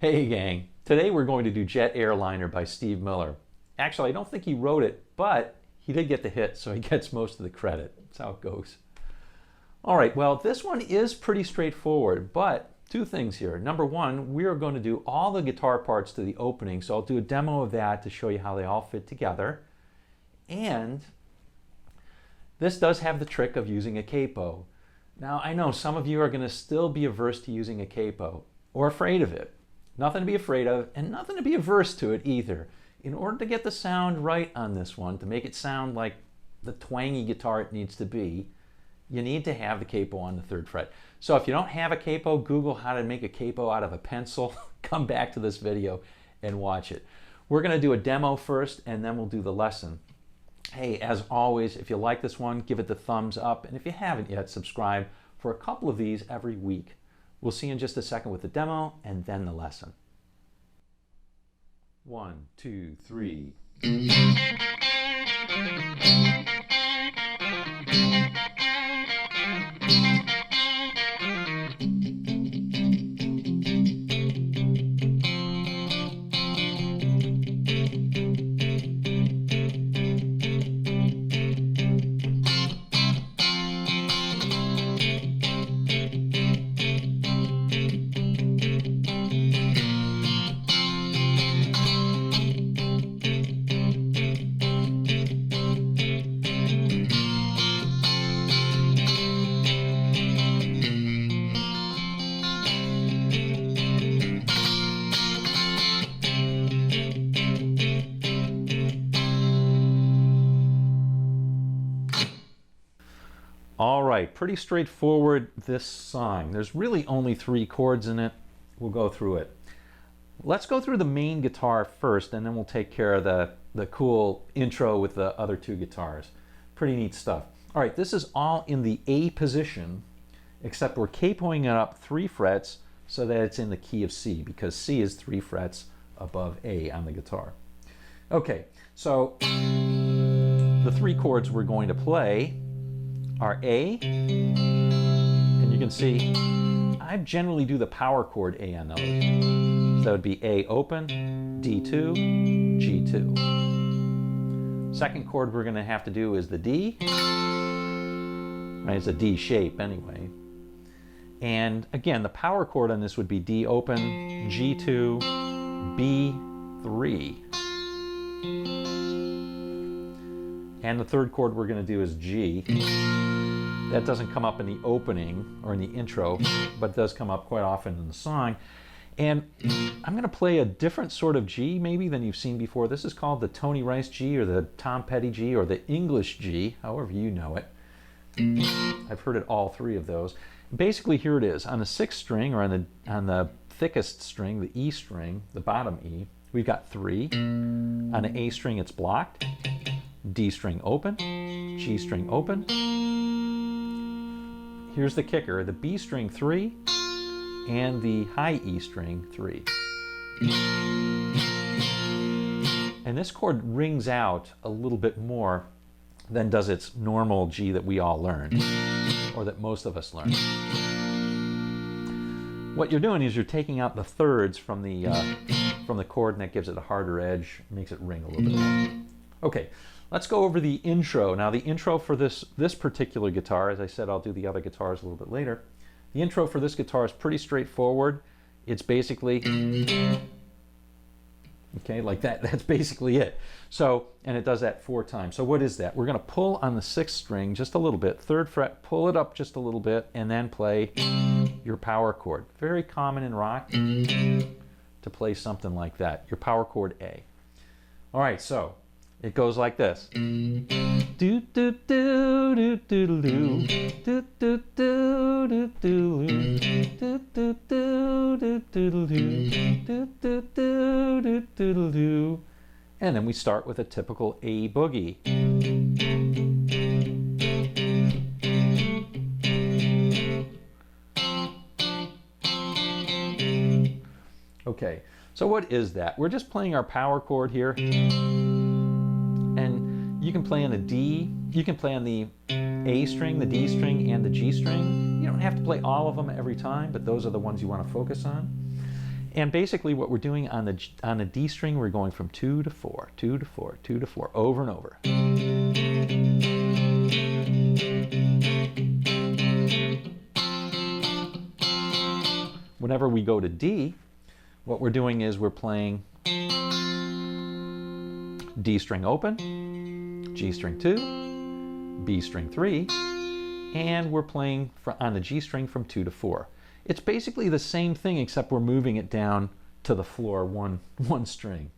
Hey gang, today we're going to do Jet Airliner by Steve Miller. Actually, I don't think he wrote it, but he did get the hit, so he gets most of the credit. That's how it goes. All right, well, this one is pretty straightforward, but two things here. Number one, we are going to do all the guitar parts to the opening, so I'll do a demo of that to show you how they all fit together. And this does have the trick of using a capo. Now, I know some of you are going to still be averse to using a capo, or afraid of it. Nothing to be afraid of, and nothing to be averse to it either. In order to get the sound right on this one, to make it sound like the twangy guitar it needs to be, you need to have the capo on the 3rd fret. So if you don't have a capo, Google how to make a capo out of a pencil. Come back to this video and watch it. We're going to do a demo first, and then we'll do the lesson. Hey, as always, if you like this one, give it the thumbs up, and if you haven't yet, subscribe for a couple of these every week. We'll see you in just a second with the demo and then the lesson. 1, 2, 3. All right, pretty straightforward, this song. There's really only 3 chords in it. We'll go through it. Let's go through the main guitar first, and then we'll take care of the cool intro with the other 2 guitars. Pretty neat stuff. All right, this is all in the A position, except we're capoing it up 3 frets so that it's in the key of C, because C is 3 frets above A on the guitar. Okay, so the 3 chords we're going to play are A, and you can see I generally do the power chord A on those. So that would be A open, D2, G2. Second chord we're going to have to do is the D. Right, it's a D shape anyway. And again, the power chord on this would be D open, G2, B3. And the 3rd chord we're going to do is G. That doesn't come up in the opening or in the intro, but does come up quite often in the song. And I'm going to play a different sort of G maybe than you've seen before. This is called the Tony Rice G, or the Tom Petty G, or the English G, however you know it. I've heard it all 3 of those. Basically, here it is. On the 6th string, or on the thickest string, the E string, the bottom E, we've got 3. On the A string, it's blocked. D string open, G string open. Here's the kicker, the B string 3 and the high E string 3. And this chord rings out a little bit more than does its normal G that we all learn, or that most of us learn. What you're doing is you're taking out the thirds from the chord, and that gives it a harder edge, makes it ring a little bit more. Okay. Let's go over the intro. Now, the intro for this particular guitar, as I said, I'll do the other guitars a little bit later. The intro for this guitar is pretty straightforward. It's basically, okay, like that. That's basically it. So, and it does that 4 times. So what is that? We're going to pull on the 6th string just a little bit, 3rd fret, pull it up just a little bit, and then play your power chord. Very common in rock to play something like that, your power chord A. All right, so it goes like this. Do do do do do do do do do do do do do do do do, and then we start with a typical A boogie. Okay, so what is that? We're just playing our power chord here. And you can play on the D, you can play on the A string, the D string, and the G string. You don't have to play all of them every time, but those are the ones you want to focus on. And basically what we're doing on the D string, we're going from 2 to 4, 2 to 4, 2 to 4, over and over. Whenever we go to D, what we're doing is we're playing D string open, G string 2, B string 3, and we're playing on the G string from 2 to 4. It's basically the same thing except we're moving it down to the floor one string.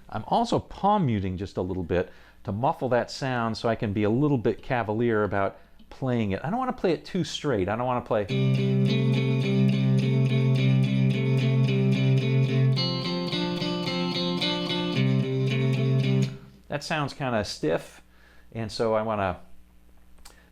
I'm also palm muting just a little bit to muffle that sound so I can be a little bit cavalier about playing it. I don't want to play it too straight. I don't want to play... That sounds kind of stiff, and so I want to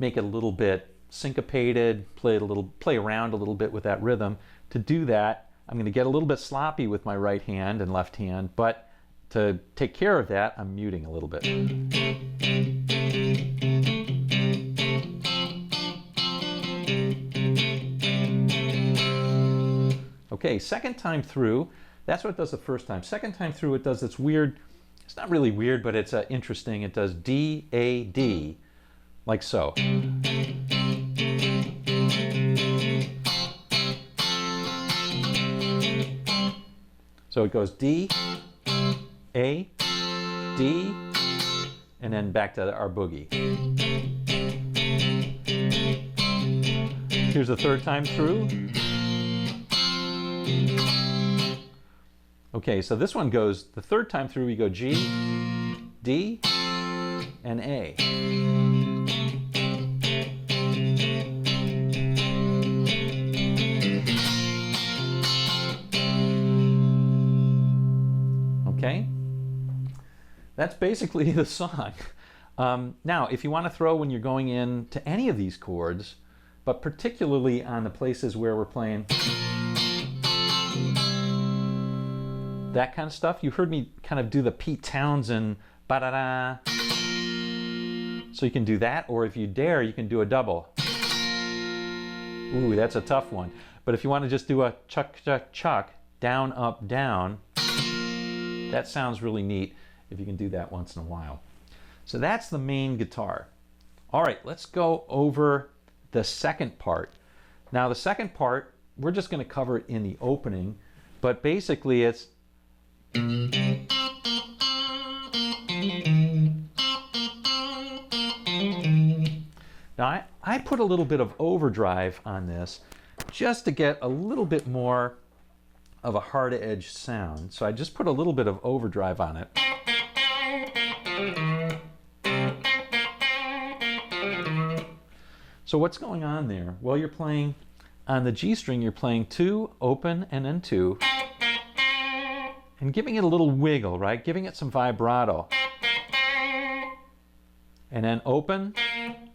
make it a little bit syncopated, play around a little bit with that rhythm. To do that, I'm going to get a little bit sloppy with my right hand and left hand, but to take care of that, I'm muting a little bit. Okay, second time through, that's what it does the first time. Second time through, it does this weird, it's not really weird, but it's interesting. It does D, A, D, like so. So it goes D, A, D, and then back to our boogie. Here's the third time through. Okay, so this one goes, the third time through we go G, D, and A. Okay, that's basically the song. Now, if you want to throw when you're going in to any of these chords, but particularly on the places where we're playing that kind of stuff, you heard me kind of do the Pete Townsend ba-da-da. So you can do that, or if you dare, you can do a double. Ooh, that's a tough one. But if you want to just do a chuck, chuck, chuck, down, up, down, that sounds really neat if you can do that once in a while. So that's the main guitar. All right, let's go over the second part. Now the second part, we're just going to cover it in the opening, but basically it's now I put a little bit of overdrive on this just to get a little bit more of a hard edge sound. So I just put a little bit of overdrive on it. So what's going on there? Well, you're playing on the G string, you're playing 2, open, and then 2. And giving it a little wiggle, right? Giving it some vibrato. And then open,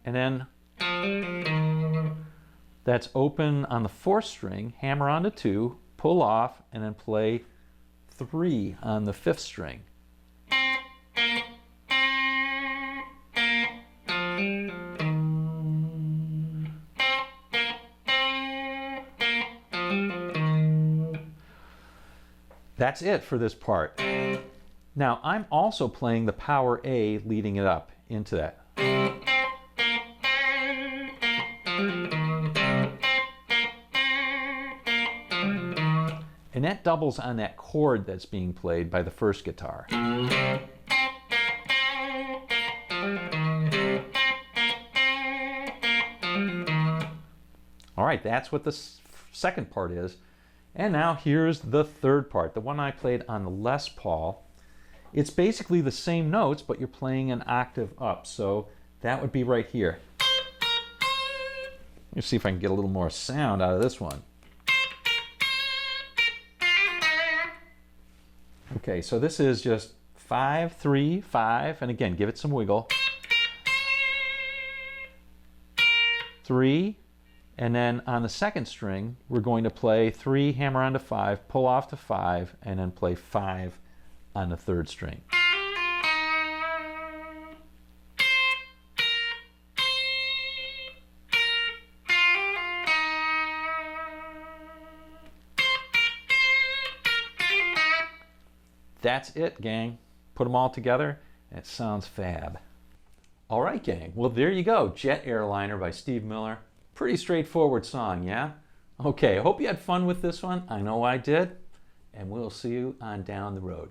and then that's open on the 4th string, hammer onto 2, pull off, and then play 3 on the 5th string. That's it for this part. Now I'm also playing the power A leading it up into that. And that doubles on that chord that's being played by the first guitar. All right, that's what the second part is. And now here's the third part, the one I played on the Les Paul. It's basically the same notes, but you're playing an octave up. So that would be right here. Let me see if I can get a little more sound out of this one. Okay, so this is just 5, 3, 5, and again, give it some wiggle. 3, and then on the second string, we're going to play 3, hammer onto 5, pull off to 5, and then play 5 on the 3rd string. that's it, gang. Put them all together, and it sounds fab. All right, gang. Well, there you go. Jet Airliner by Steve Miller. Pretty straightforward song, yeah? Okay, I hope you had fun with this one. I know I did. And we'll see you on down the road.